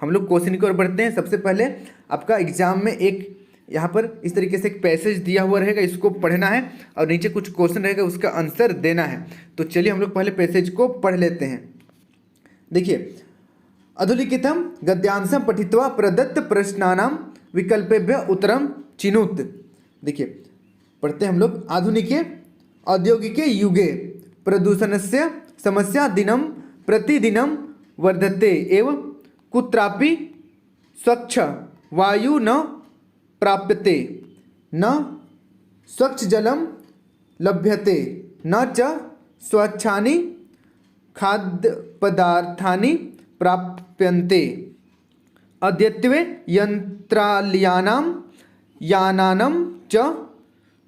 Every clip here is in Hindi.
हम लोग क्वेश्चन की ओर बढ़ते हैं। सबसे पहले आपका एग्जाम में एक यहाँ पर इस तरीके से एक पैसेज दिया हुआ रहेगा, इसको पढ़ना है और नीचे कुछ क्वेश्चन रहेगा, उसका आंसर देना है। तो चलिए हम लोग पहले पैसेज को पढ़ लेते हैं। देखिए, अधुलिखितं गद्यांशं पठित्वा प्रदत्त प्रश्नानां विकल्पेभ्यः उत्तरं चिनुत। देखिए पढ़ते हैं हम लोग। आधुनिके औद्योगिके युगे प्रदूषणस्य समस्या दिनं प्रतिदिनं वर्धते एवं कुत्रापि स्वच्छ वायु न प्राप्यते, न स्वच्छ जलं लभ्यते, न च स्वच्छानि खाद्यपदार्थानि प्राप्यन्ते। अद्यत्वे यानानां च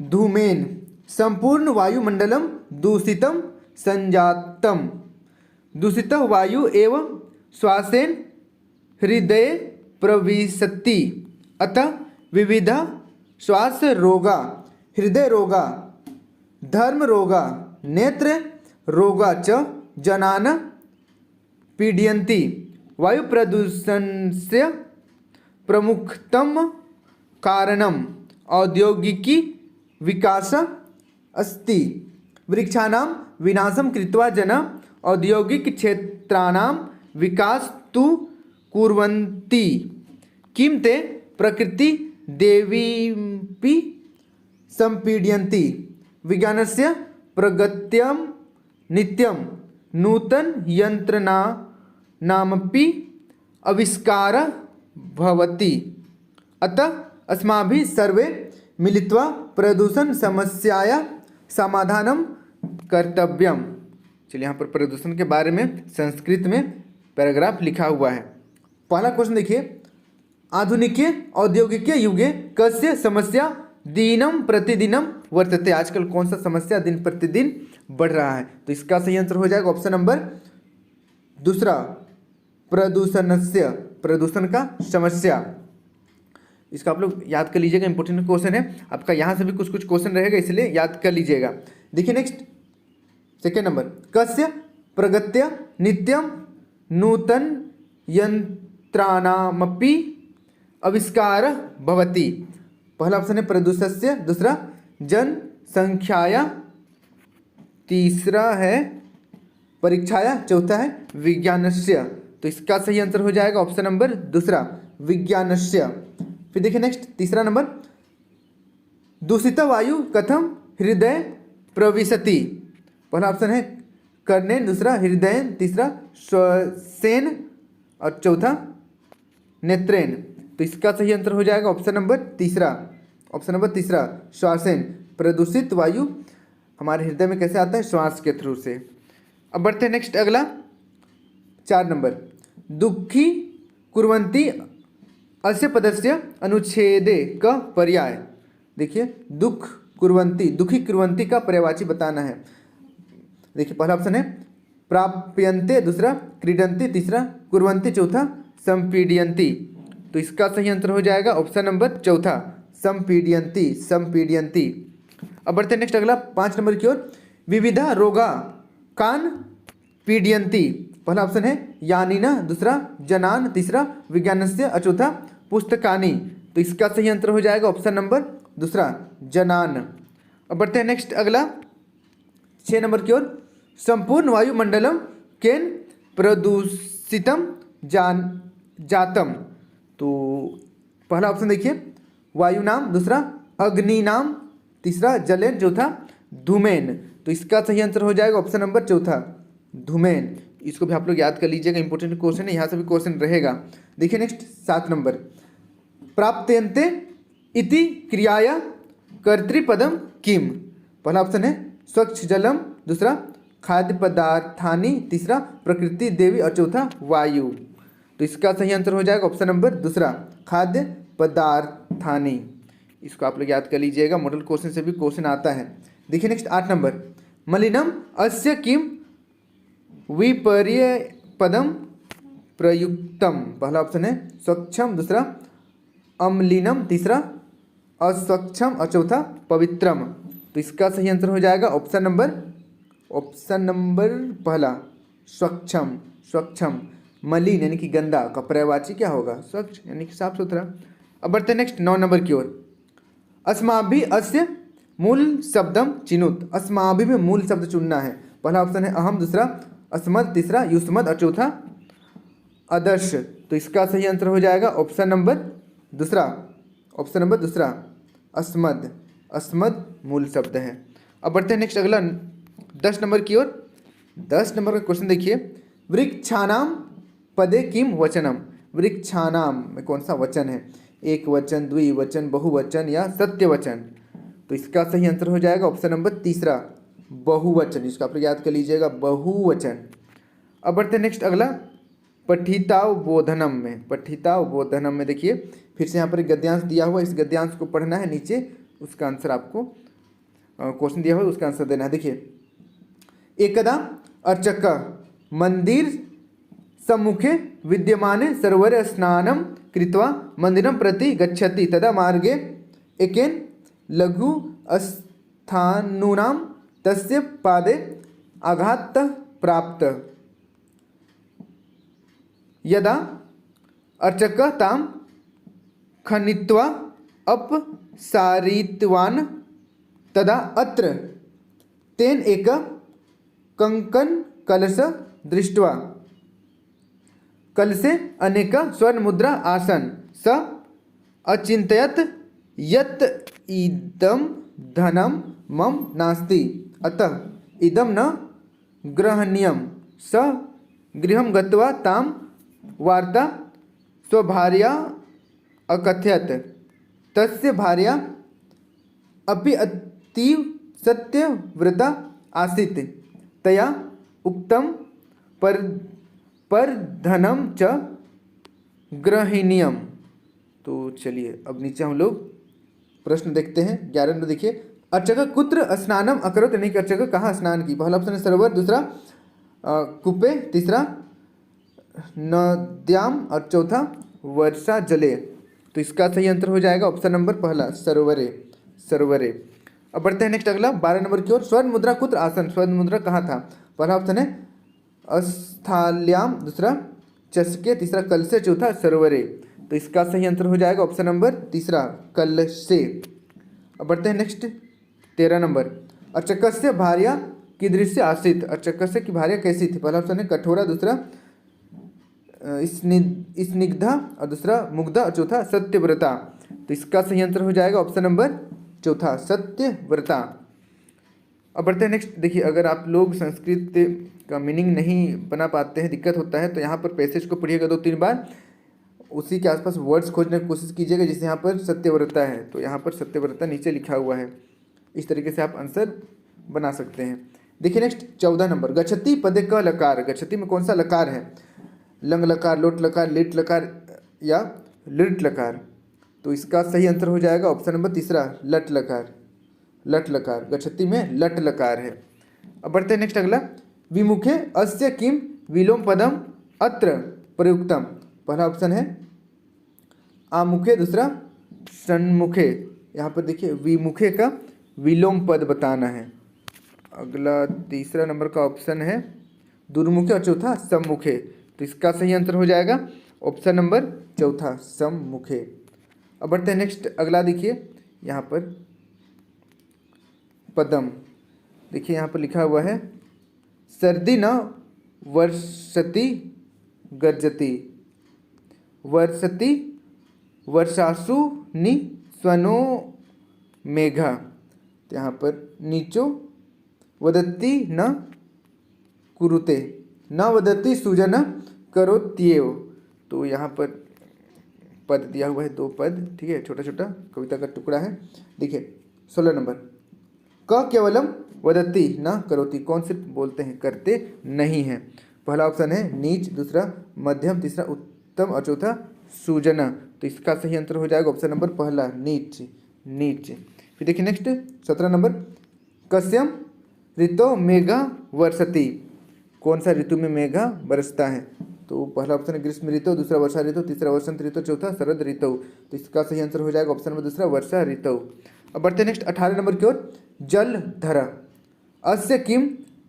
धूमेन संपूर्ण वायुमंडलं दूषितं संजातम्। दूषितः वायु एवं श्वासेन हृदये प्रविशति, अतः विविध श्वास रोगा, हृदय रोगा, धर्म रोगा, नेत्र रोगा च जनान् पीडयन्ति। वायु प्रदूषणस्य प्रमुखतम कारणम औद्योगिकी विकास अस्ति। वृक्षाणां विनाशं कृत्वा जनाः औद्योगिक क्षेत्राणां विकास तु कुर्वन्ति। किं ते प्रकृति देवीमपि संपीडयन्ति। विज्ञानस्य प्रगत्यां नित्यं नूतन यंत्रणानामपि आविष्कारः भवति। अतः अस्माभिः सर्वे मिलित्वा प्रदूषण समस्याया समाधानं कर्तव्यम। चलिए यहाँ पर प्रदूषण के बारे में संस्कृत में पैराग्राफ लिखा हुआ है। पहला क्वेश्चन देखिए, आधुनिके औद्योगिके युगे कस्य समस्या दिनम प्रतिदिनम वर्तते। आजकल कौन सा समस्या दिन प्रतिदिन बढ़ रहा है? तो इसका सही आंसर हो जाएगा ऑप्शन नंबर दूसरा, प्रदूषणस्य, प्रदूषण का समस्या। इसका आप लोग याद कर लीजिएगा, इंपॉर्टेंट क्वेश्चन है आपका। यहाँ से भी कुछ कुछ क्वेश्चन रहेगा, इसलिए याद कर लीजिएगा। देखिए नेक्स्ट सेकेंड नंबर, कस्य प्रगत्या नित्यम नूतन यंत्राणामपि आविष्कार भवति। पहला ऑप्शन है प्रदूषणस्य, दूसरा जनसंख्याया, तीसरा है परीक्षाया, चौथा है विज्ञानस्य। तो इसका सही आंसर हो जाएगा ऑप्शन नंबर दूसरा, विज्ञानस्य। फिर देखिए नेक्स्ट तीसरा नंबर, दूषित वायु कथम हृदय प्रविशति। पहला ऑप्शन है कर्णेन, दूसरा हृदयेन, तीसरा श्वसेन और चौथा नेत्रेन। तो इसका सही आंसर हो जाएगा ऑप्शन नंबर तीसरा, ऑप्शन नंबर तीसरा श्वासेन। प्रदूषित वायु हमारे हृदय में कैसे आता है? श्वास के थ्रू से। अब बढ़ते हैं नेक्स्ट अगला 4 नंबर, दुखी कुर्वन्ति अस्य पदस्य अनुच्छेदे का पर्याय। देखिए दुख कुर्वन्ति, दुखी कुर्वन्ति का पर्यायवाची बताना है। देखिए पहला ऑप्शन है प्राप्यन्ते, दूसरा क्रीडन्ति, तीसरा कुर्वन्ति, चौथा संपीड्यन्ति। तो इसका सही आंसर हो जाएगा ऑप्शन नंबर चौथा, संपीड्यन्ति, संपीड्यन्ति। अब बढ़ते हैं नेक्स्ट अगला 5 नंबर की ओर, विविधा रोगा कान पीड्यन्ति। पहला ऑप्शन है यानिना, दूसरा जनान, तीसरा विज्ञानस्य और चौथा पुस्तकानि। तो इसका सही आंसर हो जाएगा ऑप्शन नंबर दूसरा, जनान। अब बढ़ते हैं नेक्स्ट अगला 6 नंबर की ओर, संपूर्ण वायुमंडलम केन प्रदूषितम जातम। तो पहला ऑप्शन देखिए वायु नाम, दूसरा अग्नि नाम, तीसरा जलेन, चौथा धूमेन। तो इसका सही आंसर हो जाएगा ऑप्शन नंबर चौथा, धूमेन। इसको भी आप लोग याद कर लीजिएगा, इंपॉर्टेंट क्वेश्चन है, यहाँ से भी क्वेश्चन रहेगा। देखिए नेक्स्ट 7 नंबर, प्राप्यन्ते इति क्रियाया कर्तृपदम किम। पहला ऑप्शन है स्वच्छ जलम, दूसरा खाद्य पदार्थानि, तीसरा प्रकृति देवी और चौथा वायु। तो इसका सही आंसर हो जाएगा ऑप्शन नंबर दूसरा, खाद्य पदार्थानि। इसको आप लोग याद कर लीजिएगा, मॉडल क्वेश्चन से भी क्वेश्चन आता है। देखिए नेक्स्ट 8 नंबर, मलिनम अस्य किम विपर्य पदम प्रयुक्तम। पहला ऑप्शन है स्वच्छम, दूसरा अम्लिनम, तीसरा अस्वच्छम और चौथा पवित्रम। तो इसका सही आंसर हो जाएगा ऑप्शन नंबर पहला, स्वच्छम, स्वच्छम। मलिन यानी कि गंदा का पर्यायवाची क्या होगा? स्वच्छ यानी कि साफ सुथरा। अब बढ़ते हैं नेक्स्ट 9 नंबर की ओर। अस्माभि अस्य मूल शब्दम चिनुत। अस्माभि में मूल शब्द चुनना है। पहला ऑप्शन है अहम, दूसरा अस्मद, तीसरा युष्मद और चौथा आदर्श। तो इसका सही आंसर हो जाएगा ऑप्शन नंबर दूसरा। ऑप्शन नंबर दूसरा अस्मद। अस्मद मूल शब्द है। अब बढ़ते हैं नेक्स्ट अगला 10 नंबर की ओर। 10 नंबर का क्वेश्चन देखिए, वृक्षाणाम पदे किम वचनम। वृक्षाणाम में कौन सा वचन है? एक वचन, द्विवचन, बहुवचन या सत्यवचन? तो इसका सही आंसर हो जाएगा ऑप्शन नंबर तीसरा बहुवचन। इसका आप याद कर लीजिएगा, बहुवचन। अब बढ़ते हैं नेक्स्ट अगला पठितावबोधनम में। पठितावबोधनम में देखिए फिर से यहाँ पर एक गद्यांश दिया हुआ, इस गद्यांश को पढ़ना है, नीचे उसका आंसर आपको क्वेश्चन दिया हुआ है उसका आंसर देना है। देखिए, एकदा अर्चक मंदिर सम्मुखे विद्यमाने सरोवरे स्नानं कृत्वा मंदिरं प्रति गच्छति तदा मार्गे एकेन लघु स्थाणूनां तस्य पादे आघातः प्राप्तः। यदा अर्चकः तां खनित्वा अपसारितवान् तदा अत्र तेन एक कंकण कलश दृष्ट्वा कलशे अनेक स्वर्णमुद्रा आसन स अचिन्तयत् यत् इदं धनं मम नास्ति अतः इदं न ग्रहणीयं। स गृहं गत्वा तां वार्ता स्वभार्या अकथयत्। तस्य भार्या अपि अतीव सत्यव्रता आसीत्। तया उक्तं पर धनम च ग्रहणीयम। तो चलिए अब नीचे हम लोग प्रश्न देखते हैं। 11 नंबर देखिए, अर्चक कुत्र स्नानम अकरोत् यानी कि अर्चक कहाँ स्नान की? पहला ऑप्शन है सरोवर, दूसरा कूपे, तीसरा नद्याम और चौथा वर्षा जले। तो इसका सही आंसर हो जाएगा ऑप्शन नंबर पहला सरोवरे। सरोवरे। अब बढ़ते हैं नेक्स्ट अगला 12 नंबर की ओर। स्वर्ण मुद्रा कुत्र आसन। स्वर्ण मुद्रा कहाँ था? पहला ऑप्शन है अस्थाल्याम, दूसरा चषके, तीसरा कलशे, चौथा सरोवरे। तो इसका सही आंसर हो जाएगा ऑप्शन नंबर तीसरा कलशे। अब बढ़ते हैं नेक्स्ट 13 नंबर। अर्चकस्य भार्या कीदृशी आसीत्। अर्चकस्य की भार्या कैसी थी? पहला ऑप्शन है कठोरा, दूसरा स्निग्धा और दूसरा मुग्धा और चौथा सत्यव्रता। तो इसका सही आंसर हो जाएगा ऑप्शन नंबर चौथा सत्यव्रता। अब बढ़ते हैं नेक्स्ट देखिए, अगर आप लोग संस्कृत का मीनिंग नहीं बना पाते हैं, दिक्कत होता है, तो यहाँ पर पैसेज को पढ़िएगा 2-3 बार, उसी के आसपास वर्ड्स खोजने की कोशिश कीजिएगा। जैसे यहाँ पर सत्यव्रता है तो यहाँ पर सत्यव्रता नीचे लिखा हुआ है, इस तरीके से आप आंसर बना सकते हैं। देखिए नेक्स्ट 14 नंबर। गच्छति पदे क लकार। गच्छति में कौन सा लकार है? लंग लकार, लोट लकार, लिट लकार या लिट लकार? तो इसका सही आंसर हो जाएगा ऑप्शन नंबर तीसरा लट लकार। लट लकार। गच्छति में लट लकार है। अब बढ़ते हैं नेक्स्ट अगला। विमुखे अस्य किम विलोम पदम अत्र प्रयुक्तम। पहला ऑप्शन है आमुखे, दूसरा सन्मुखे। यहाँ पर देखिए विमुखे का विलोम पद बताना है। अगला तीसरा नंबर का ऑप्शन है दुर्मुखे और चौथा सम्मुखे। तो इसका सही आंसर हो जाएगा ऑप्शन नंबर चौथा सम्मुखे। अब बढ़ते हैं नेक्स्ट अगला। देखिए यहाँ पर पदम, देखिए यहाँ पर लिखा हुआ है सर्दी न वर्षति गर्जति, वर्षति वर्षासु नि स्वनो मेघा। तो यहाँ पर नीचो वदति न कुरुते, न वदति सुजन करोत्येव। तो यहाँ पर पद दिया हुआ है 2 पद, ठीक है, छोटा छोटा कविता का टुकड़ा है। देखिए 16 नंबर। क केवलम वदति न करोति। कौन से बोलते हैं, करते नहीं हैं? पहला ऑप्शन है नीच, दूसरा मध्यम, तीसरा उत्तम और चौथा सुजना। तो इसका सही आंसर हो जाएगा ऑप्शन नंबर पहला नीच। नीच। फिर देखिए नेक्स्ट 17 नंबर। कस्यम ऋतो मेघा वर्षति। कौन सा ऋतु में मेघा बरसता है? तो पहला ऑप्शन है ग्रीष्म ऋतु, दूसरा वर्षा ऋतु, तीसरा वसंत ऋतु, चौथा शरद ऋतु। तो इसका सही आंसर हो जाएगा ऑप्शन नंबर दूसरा वर्षा ऋतु। अब बढ़ते नेक्स्ट 18 नंबर की ओर। जलधर अस्य किम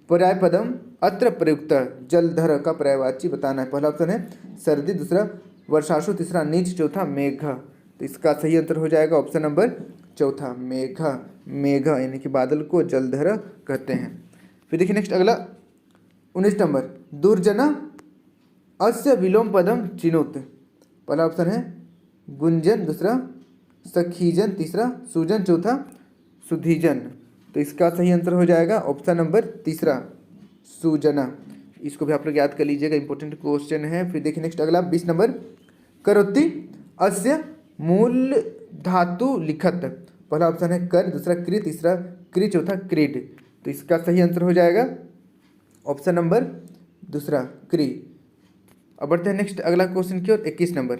पर्यायपदम अत्र प्रयुक्त जलधर का पर्यायवाची बताना है। पहला ऑप्शन है सर्दी, दूसरा वर्षाशु, तीसरा नीच, चौथा मेघ। तो इसका सही आंसर हो जाएगा ऑप्शन नंबर चौथा मेघ। मेघ यानी कि बादल को जलधर कहते हैं। फिर देखिए नेक्स्ट अगला 19 नंबर, दुर्जना अस्य विलोम पदम चिनुत। पहला ऑप्शन है गुंजन, दूसरा सखीजन, तीसरा सुजन, चौथा सुधीजन। तो इसका सही आंसर हो जाएगा ऑप्शन नंबर तीसरा सुजना। इसको भी आप लोग याद कर लीजिएगा, इंपॉर्टेंट क्वेश्चन है। फिर देखिए नेक्स्ट अगला 20 नंबर, करोति अस्य मूल धातु लिखत। पहला ऑप्शन है कर, दूसरा क्रि, तीसरा क्रि, चौथा क्रीड। तो इसका सही आंसर हो जाएगा ऑप्शन नंबर दूसरा क्री। अब बढ़ते हैं नेक्स्ट अगला क्वेश्चन की ओर। 21 नंबर,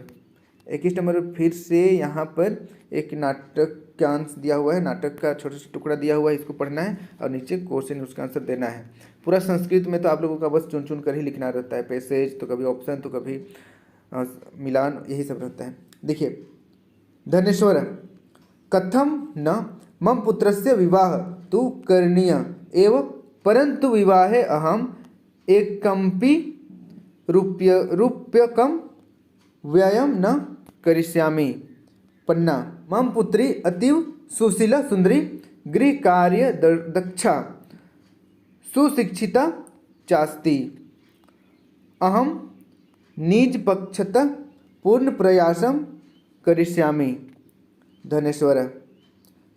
21 नंबर फिर से यहाँ पर एक नाटक का आंसर दिया हुआ है, नाटक का छोटा सा टुकड़ा दिया हुआ है, इसको पढ़ना है और नीचे क्वेश्चन उसका आंसर देना है। पूरा संस्कृत में तो आप लोगों का बस चुन चुन कर ही लिखना रहता है, पैसेज तो कभी ऑप्शन तो कभी मिलान, यही सब रहता है। देखिए, धनेश्वर कथम न मम पुत्रस्य विवाह तु करणीय एव परंतु विवाहे अहम एकम्पि रूप्यकम व्ययम न करिष्यामि। पन्ना, मम पुत्री अतीव सुशीला सुंदरी गृह कार्य दक्षा सुशिक्षिता चास्ति। अहम निज पक्षत पूर्ण प्रयासम करिष्यामि। धनेश्वर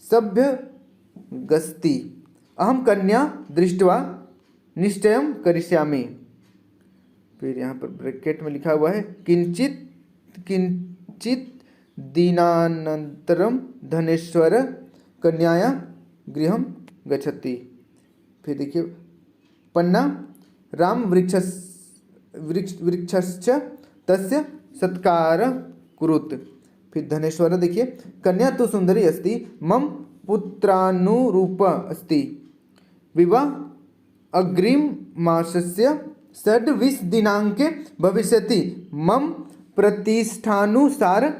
सभ्य गस्ति अहम कन्या दृष्ट्वा निश्चयम करिष्यामि। फिर यहाँ पर ब्रैकेट में लिखा हुआ है किंचित किंचित दीनानंतरम धनेश्वर कन्याया गृहम गच्छति। फिर देखिए, पन्ना, राम वृक्षश्च तस्य सत्कार कुरुत। फिर धनेश्वर देखिए, कन्या तो सुंदरी अस्ति मम पुत्रानुरूप अस्ति विवाह अग्रिम मासस्य 26 दिनांके भविष्यति मम प्रतिष्ठानुसार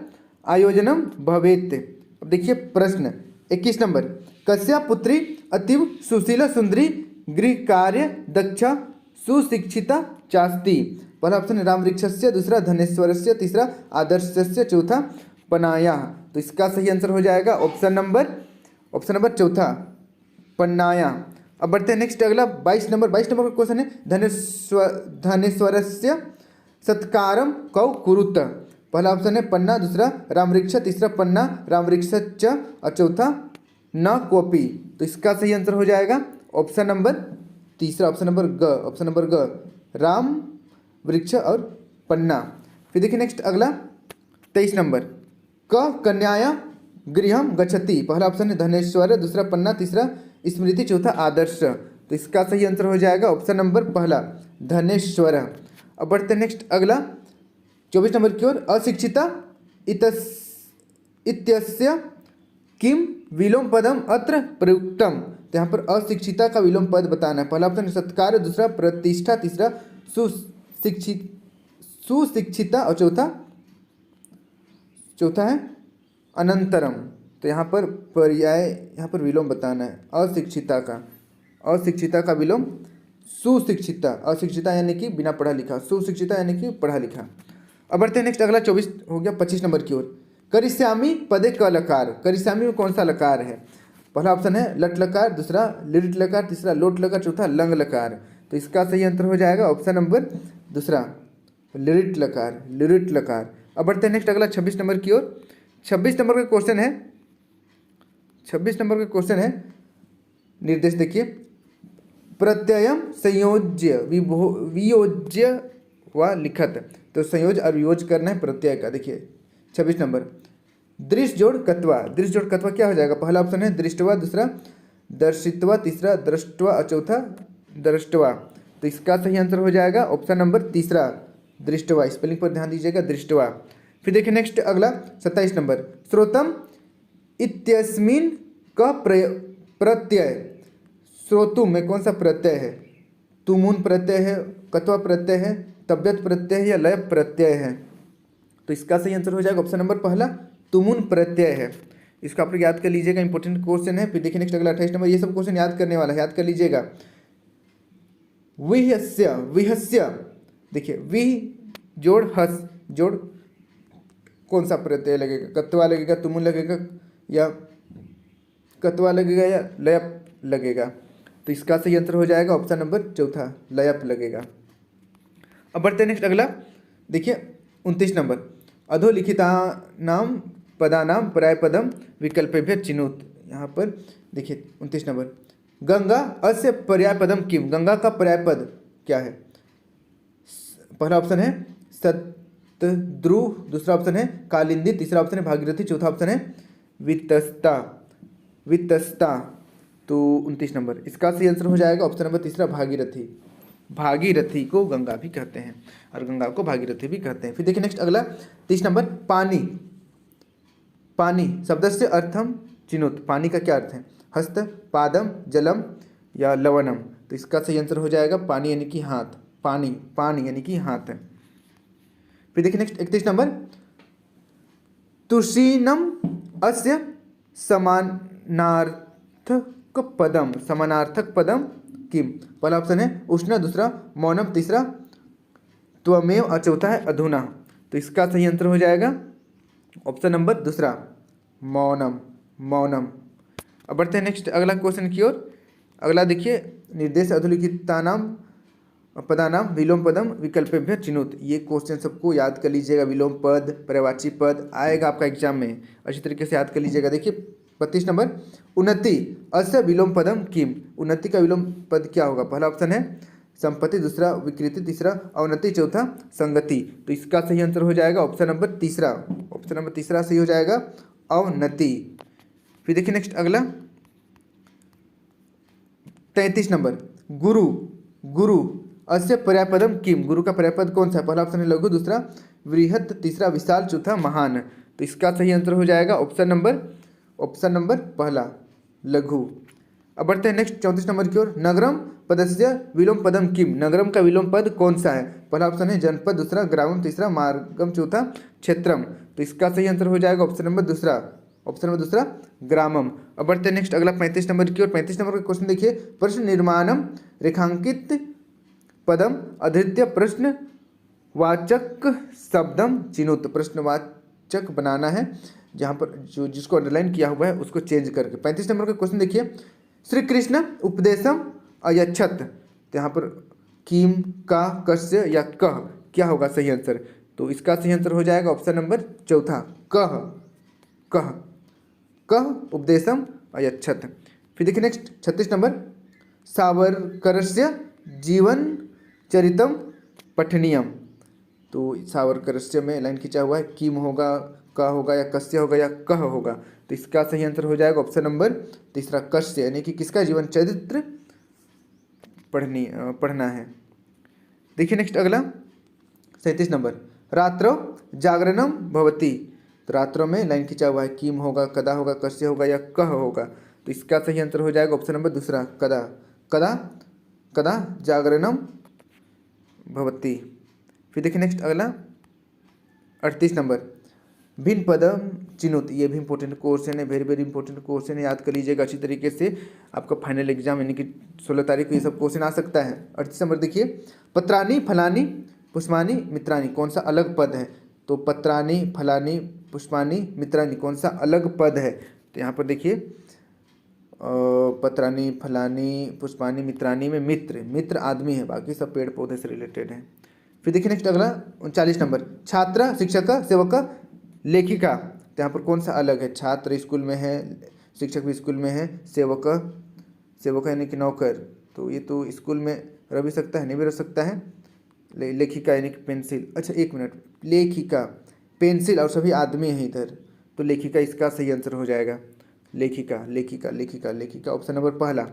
आयोजनम भवेत्। अब देखिए प्रश्न 21 नंबर, कस्या पुत्री अतीव सुशीला सुंदरी गृह कार्य दक्षा सुशिक्षिता चास्ति। पहला ऑप्शन राम वृक्षस्य, दूसरा धनेश्वरस्य, तीसरा आदर्शस्य, चौथा पनाया। तो इसका सही आंसर हो जाएगा ऑप्शन नंबर चौथा पन्नाया। अब बढ़ते हैं नेक्स्ट अगला 22 नंबर का क्वेश्चन है, धनेश्वरस्य सत्कारम कौ कुरुत। पहला ऑप्शन है पन्ना, दूसरा राम वृक्ष, तीसरा पन्ना राम वृक्षश्च और चौथा न कोपी। तो इसका सही आंसर हो जाएगा ऑप्शन नंबर तीसरा, ऑप्शन नंबर ग राम वृक्ष और पन्ना। फिर देखिए नेक्स्ट अगला 23 नंबर, क कन्याया गृहम गच्छति। पहला ऑप्शन है धनेश्वर, दूसरा पन्ना, तीसरा स्मृति, चौथा आदर्श। तो इसका सही आंसर हो जाएगा ऑप्शन नंबर पहला धनेश्वर। अब बढ़ते हैं नेक्स्ट अगला 24 नंबर की ओर, अशिक्षिता इत्यस्य किम विलोम पदम अत्र प्रयुक्तम। तो यहाँ पर अशिक्षिता का विलोम पद बताना है। पहला ऑप्शन सत्कार, दूसरा प्रतिष्ठा, तीसरा सुशिक्षिता और चौथा है अनंतरम। तो यहाँ पर पर्याय, यहाँ पर विलोम बताना है अशिक्षिता का विलोम सुशिक्षिता। अशिक्षिता यानी कि बिना पढ़ा लिखा, सुशिक्षिता यानी कि पढ़ा लिखा। अब बढ़ते हैं नेक्स्ट अगला 24 हो गया 25 नंबर की ओर, करिष्यामी पदे क लकार। करिष्यामी में कौन सा लकार है? पहला ऑप्शन है लट लकार, दूसरा लिट लकार, तीसरा लोट लकार, चौथा लंग लकार। तो इसका सही आंसर हो जाएगा ऑप्शन नंबर दूसरा लिरिट लकार। अब बढ़ते हैं नेक्स्ट अगला 26 नंबर की ओर। 26 नंबर का क्वेश्चन है, निर्देश देखिए, प्रत्ययम संयोज्य वियोज्य व लिखत। तो संयोज और वियोज करना है प्रत्यय का। देखिए 26 नंबर, दृश्य जोड़ कत्वा। दृश्य जोड़ कत्वा क्या हो जाएगा? पहला ऑप्शन है दृष्टवा, दूसरा दर्शित्वा, तीसरा दृष्टवा और चौथा दृष्टवा। तो इसका सही आंसर हो जाएगा ऑप्शन नंबर तीसरा दृष्टवा। स्पेलिंग पर ध्यान दीजिएगा, दृष्टवा। फिर देखिए नेक्स्ट अगला 27 नंबर, श्रोतम इत्यस्मिन का प्रत्यय। श्रोतु में कौन सा प्रत्यय है? तुमुन प्रत्यय है, कत्वा प्रत्यय है, तब्यत प्रत्यय है या लय प्रत्यय है? तो इसका सही आंसर हो जाएगा ऑप्शन नंबर पहला तुमुन प्रत्यय है। इसको आप लोग याद कर लीजिएगा, इंपॉर्टेंट क्वेश्चन है। फिर देखिए नेक्स्ट अगला 28 नंबर, ये सब क्वेश्चन याद करने वाला है, याद कर लीजिएगा। विहस्य, विहस्य देखिए वि जोड़ हस जोड़ कौन सा प्रत्यय लगेगा, कत्वा लगेगा, तुमुल लगेगा या कत्वा लगेगा या लयप लगेगा। तो इसका सही आंसर हो जाएगा ऑप्शन नंबर चौथा, लयप लगेगा। अब बढ़ते हैं नेक्स्ट अगला, देखिए 29 नंबर, अधोलिखिता नाम पदानाम पर्यायपदम विकल्पेभ्य चिनुत। यहाँ पर देखिए 29 नंबर, गंगा अस्य पर्यायपदम किम, गंगा का पर्यायपद क्या है। पहला ऑप्शन है शतद्रु, दूसरा ऑप्शन है कालिंदी, तीसरा ऑप्शन है भागीरथी, चौथा ऑप्शन है वितस्ता, वितस्ता। तो 29 नंबर इसका सही आंसर हो जाएगा ऑप्शन नंबर तीसरा, भागीरथी। भागीरथी को गंगा भी कहते हैं और गंगा को भागीरथी भी कहते हैं। फिर देखिए नेक्स्ट अगला 30 नंबर, पानी, पानी शब्दस्य अर्थम चिनुत, पानी का क्या अर्थ है, हस्त, पादम, जलम या लवणम। तो इसका सही आंसर हो जाएगा पानी यानी कि हाथ, पानी, पानी यानी कि हाथ है। फिर देखिए नेक्स्ट 31 नंबर, तुषीनम अस्य समानार्थक पदम, समानार्थक पदम किम। पहला ऑप्शन है उष्ण, दूसरा मौनम, तीसरा त्वमेव और चौथा है अधुना। तो इसका सही आंसर हो जाएगा ऑप्शन नंबर दूसरा, मौनम, मौनम। अब बढ़ते हैं नेक्स्ट अगला क्वेश्चन की ओर। अगला देखिए, निर्देश अधोलिखितानाम पदानाम विलोम पदम विकल्पेभ्य चिनुत। ये क्वेश्चन सबको याद कर लीजिएगा, विलोम पद, पर्यायवाची पद आएगा आपका एग्जाम में, अच्छी तरीके से याद कर लीजिएगा। देखिए 32 नंबर, उन्नति अस्य विलोम पदम किम, उन्नति का विलोम पद क्या होगा। पहला ऑप्शन है संपत्ति, दूसरा विकृति, तीसरा अवनति, चौथा संगति। तो इसका सही आंसर हो जाएगा ऑप्शन नंबर तीसरा, ऑप्शन नंबर तीसरा सही हो जाएगा अवनति। फिर देखिए नेक्स्ट अगला 33 नंबर, गुरु, गुरु अस्य पर्यायपदम किम, गुरु का पर्यायपद कौन सा है। पहला ऑप्शन है लघु, दूसरा वृहत, तीसरा विशाल, चौथा महान। तो इसका सही आंसर हो जाएगा ऑप्शन नंबर पहला, लघु। अब बढ़ते हैं नेक्स्ट 34 नंबर की ओर, नगरम पदस्य विलोम पदम किम, नगरम का विलोम पद कौन सा है। पहला ऑप्शन है जनपद, दूसरा ग्रामम, तीसरा मार्गम, चौथा क्षेत्रम। तो इसका सही आंसर हो जाएगा ऑप्शन नंबर दूसरा, ऑप्शन नंबर दूसरा ग्रामम। अब बढ़ते हैं नेक्स्ट अगला 35 नंबर की ओर। 35 नंबर का क्वेश्चन देखिए, प्रश्न निर्माणम रेखांकित पदम अधृत्य प्रश्न वाचक शब्दम चिनुत, प्रश्नवाचक बनाना है, जहाँ पर जो जिसको अंडरलाइन किया हुआ है उसको चेंज करके। 35 नंबर का क्वेश्चन देखिए, श्री कृष्ण उपदेशम अयच्छत। तो यहाँ पर किम, का, कस्य या कह क्या होगा सही आंसर। तो इसका सही आंसर हो जाएगा ऑप्शन नंबर चौथा, कह, कह, कह उपदेशम अयच्छत। फिर देखिए नेक्स्ट 36 नंबर, सावरकरस्य जीवन चरितम पठनीयम। तो सावरकरस्य में लाइन खींचा हुआ है, किम होगा, का होगा या कस्य होगा या कह होगा। तो इसका सही आंसर हो जाएगा ऑप्शन नंबर तीसरा, कस्य, यानी कि किसका जीवन चरित्र पढ़ना है। देखिए नेक्स्ट अगला 37 नंबर, रात्रो जागरणम भवति। तो रात्रों में लाइन खींचा हुआ है, किम होगा, कदा होगा, कस्य होगा या कह होगा। तो इसका सही आंसर हो जाएगा ऑप्शन नंबर दूसरा, कदा, कदा, कदा जागरणम भवति। फिर देखिए नेक्स्ट अगला 38 नंबर, भिन्न पदम चिनुत। ये भी इंपॉर्टेंट क्वेश्चन है, वेरी वेरी इंपॉर्टेंट क्वेश्चन है, याद कर लीजिएगा अच्छी तरीके से। आपका फाइनल एग्जाम यानी कि 16 तारीख को ये सब क्वेश्चन आ सकता है। 38 नंबर देखिए, पत्रानी फलानी पुष्पानी मित्रानी कौन सा अलग पद है। तो पत्रानी फलानी पुष्पानी मित्रानी कौन सा अलग पद है। तो यहाँ पर देखिए पत्रानी फलानी पुष्पानी मित्रानी में मित्र, मित्र आदमी है, बाकी सब पेड़ पौधे से रिलेटेड है। फिर देखिए नेक्स्ट अगला 39 नंबर, छात्र, शिक्षक, सेवक, लेखिका। तो यहाँ पर कौन सा अलग है, छात्र स्कूल में है, शिक्षक भी स्कूल में है, सेवक, सेवक यानी कि नौकर, तो ये तो स्कूल में रह भी सकता है, नहीं भी रह सकता है। लेखिका यानी कि पेंसिल, अच्छा एक मिनट, लेखिका पेंसिल और सभी आदमी हैं इधर, तो लेखिका इसका सही आंसर हो जाएगा, लेखिका, लेखिका, लेखिका, लेखिका ऑप्शन नंबर पहला,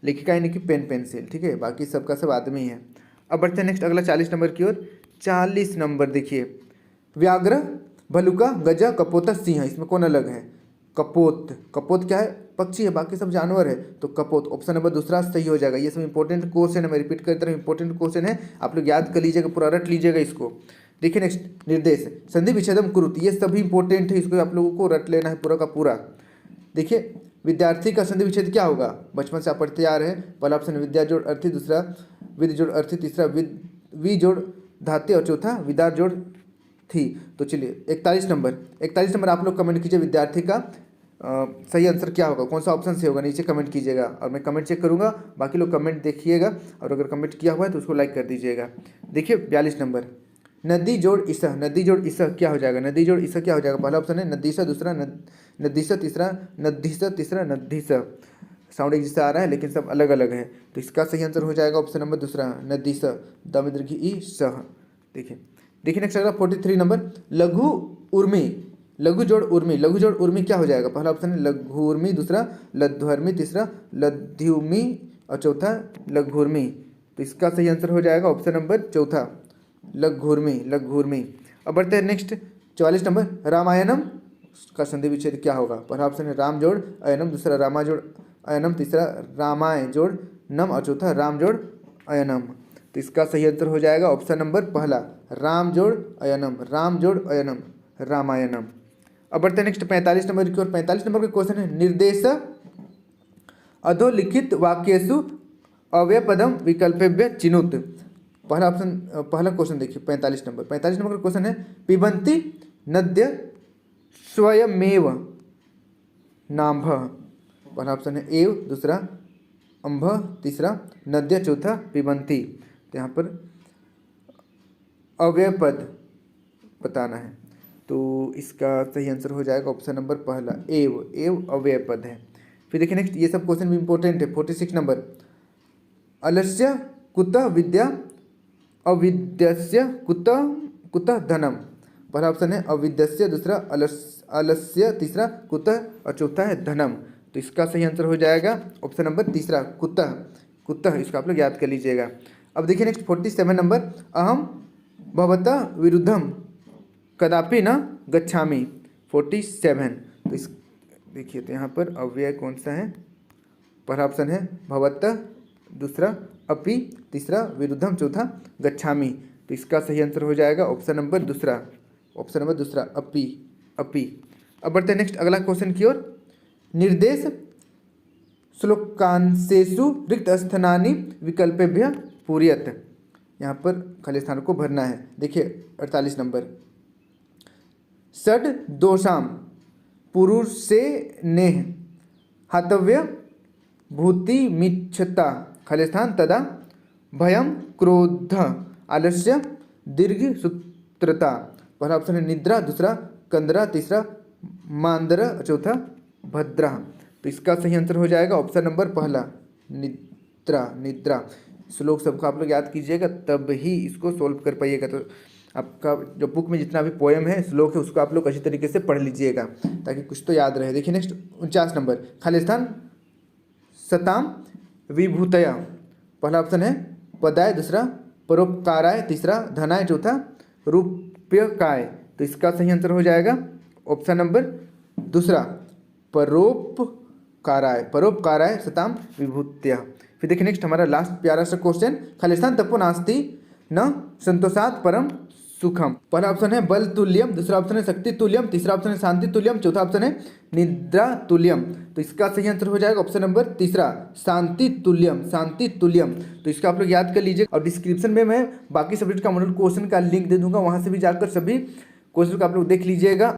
लेखिका यानी कि पेन पेंसिल, ठीक है, बाकी सबका सब आदमी है। अब बढ़ते हैं नेक्स्ट अगला 40 नंबर की ओर। 40 नंबर देखिए, व्याघ्र, भलुका, गजा, कपोत, सिंह। इसमें कौन अलग है, कपोत, कपोत क्या है, पक्षी है, बाकी सब जानवर है, तो कपोत ऑप्शन नंबर दूसरा सही हो जाएगा। ये सब इंपॉर्टेंट क्वेश्चन है, मैं रिपीट करता हूँ, इंपॉर्टेंट क्वेश्चन है, आप लोग याद कर लीजिएगा, पूरा रट लीजिएगा इसको। देखिए नेक्स्ट, निर्देश, संधि विच्छेदम कुरुत, ये सभी इंपॉर्टेंट है, इसको आप लोगों को रट लेना है पूरा का पूरा। देखिए विद्यार्थी का संधि विच्छेद क्या होगा? बचपन से आप पढ़ते आ रहे हैं। पहला ऑप्शन विद्या जोड़ अर्थी, दूसरा विद जोड़ अर्थी, तीसरा वी जोड़ धाते और चौथा विदार जोड़ थी। तो चलिए 41 नंबर आप लोग कमेंट कीजिए विद्यार्थी का सही आंसर क्या होगा, कौन सा ऑप्शन से होगा, नीचे कमेंट कीजिएगा और मैं कमेंट चेक करूंगा। बाकी लोग कमेंट देखिएगा और अगर कमेंट किया हुआ है तो उसको लाइक कर दीजिएगा। देखिए 42 नंबर नदी जोड़ ईसा, नदी जोड़ ईसा क्या हो जाएगा? नदी जोड़ ईसा क्या हो जाएगा? पहला ऑप्शन है नदीसा, दूसरा नदीसा, तीसरा नदीसा, तीसरा नदीसा। साउंड एक जैसा आ रहा है लेकिन सब अलग अलग है। तो इसका सही आंसर हो जाएगा ऑप्शन नंबर दूसरा नदीसा, द में दीर्घ ई सह। देखिए नेक्स्ट अगला 43 नंबर लघु उर्मी, लघु जोड़ उर्मी, लघु जोड़ उर्मी क्या हो जाएगा? पहला ऑप्शन है लघु उर्मी, दूसरा लघुर्मी, तीसरा लघ्युर्मी और चौथा लघुर्मी। तो इसका सही आंसर हो जाएगा ऑप्शन नंबर चौथा लघुर्मी, लघुर्मी। अब बढ़ते हैं नेक्स्ट 44 नंबर रामायणम का संधि विच्छेद क्या होगा? पहला ऑप्शन है राम जोड़ अयनम, दूसरा रामा जोड़ अयनम, तीसरा रामाय जोड़ नम और चौथा राम जोड़ अयनम। तो इसका सही आंसर हो जाएगा ऑप्शन नंबर पहला राम जोड़ अयनम, राम जोड़ अयनम, रामायणम। अब बढ़ते हैं नेक्स्ट 45 नंबर की ओर। 45 नंबर का क्वेश्चन है निर्देश अधोलिखित वाक्येषु अव्ययपदम विकल्पेभ्य चिनुत। पहला क्वेश्चन देखिए 45 नंबर का क्वेश्चन है पिबन्ति नद्य स्वयमेव नाम्भ। पहला ऑप्शन है एव, दूसरा अम्भ, तीसरा नद्य, चौथा पिबन्ति। तो यहाँ पर अव्यय पद बताना है तो इसका सही आंसर हो जाएगा ऑप्शन नंबर पहला एव, एव अव्यय पद है। फिर देखिए नेक्स्ट ये सब क्वेश्चन भी इंपॉर्टेंट है। 46 नंबर अलस्य कुतः विद्या अविद्यस्य कुतः धनम। पहला ऑप्शन है अविद्यस्य, दूसरा अलस्य, तीसरा कुतः और चौथा है धनम। तो इसका सही आंसर हो जाएगा ऑप्शन नंबर तीसरा कुतः। इसको आप लोग याद कर लीजिएगा। अब देखिए नेक्स्ट 47 नंबर अहम भवतः विरुद्धम कदापि न गच्छामि 47। तो इस देखिए तो यहाँ पर अव्यय कौन सा है? पहला ऑप्शन है भवतः, दूसरा अपि, तीसरा विरुद्धम, चौथा गच्छामि। तो इसका सही आंसर हो जाएगा ऑप्शन नंबर दूसरा अपि। अब बढ़ते हैं नेक्स्ट अगला क्वेश्चन की ओर। निर्देश श्लोकांशेषु रिक्त स्थानानि विकल्पेभ्य पूरयत। यहाँ पर खाली स्थानों को भरना है। देखिए 48 नंबर षड दोषाम पुरुषे नेह हतव्य भूति मिच्छता खाली स्थान तदा भयम क्रोध आलस्य दीर्घ सूत्रता। पहला ऑप्शन है निद्रा, दूसरा कंदरा, तीसरा मांदरा, चौथा भद्रा। तो इसका सही आंसर हो जाएगा ऑप्शन नंबर पहला निद्रा। श्लोक सबको आप लोग याद कीजिएगा तब ही इसको सोल्व कर पाइएगा। तो आपका जो बुक में जितना भी पोएम है श्लोक है उसको आप लोग अच्छी तरीके से पढ़ लीजिएगा ताकि कुछ तो याद रहे। देखिए नेक्स्ट 49 नंबर खाली स्थान सताम विभूतया। पहला ऑप्शन है पदाय, दूसरा परोपकाराय, तीसरा धनाय, चौथा रूप्यकाय। तो इसका सही आंसर हो जाएगा ऑप्शन नंबर दूसरा परोपकाराय सताम विभूत्या। फिर देखिए नेक्स्ट हमारा लास्ट प्यारा सा क्वेश्चन खाली स्थान तपो नास्ति न संतोषात् परम सुखम। पहला ऑप्शन है बल तुल्यम, दूसरा ऑप्शन है शक्ति तुल्यम, तीसरा ऑप्शन है शांति तुल्यम, चौथा ऑप्शन है निद्रा तुल्यम। तो इसका सही आंसर हो जाएगा ऑप्शन नंबर तीसरा शांति तुल्यम। तो इसका आप लोग याद कर लीजिए और डिस्क्रिप्शन में मैं बाकी सब्जेक्ट का मॉडल क्वेश्चन का लिंक दे दूंगा, वहां से भी जाकर सभी क्वेश्चन को आप लोग देख लीजिएगा।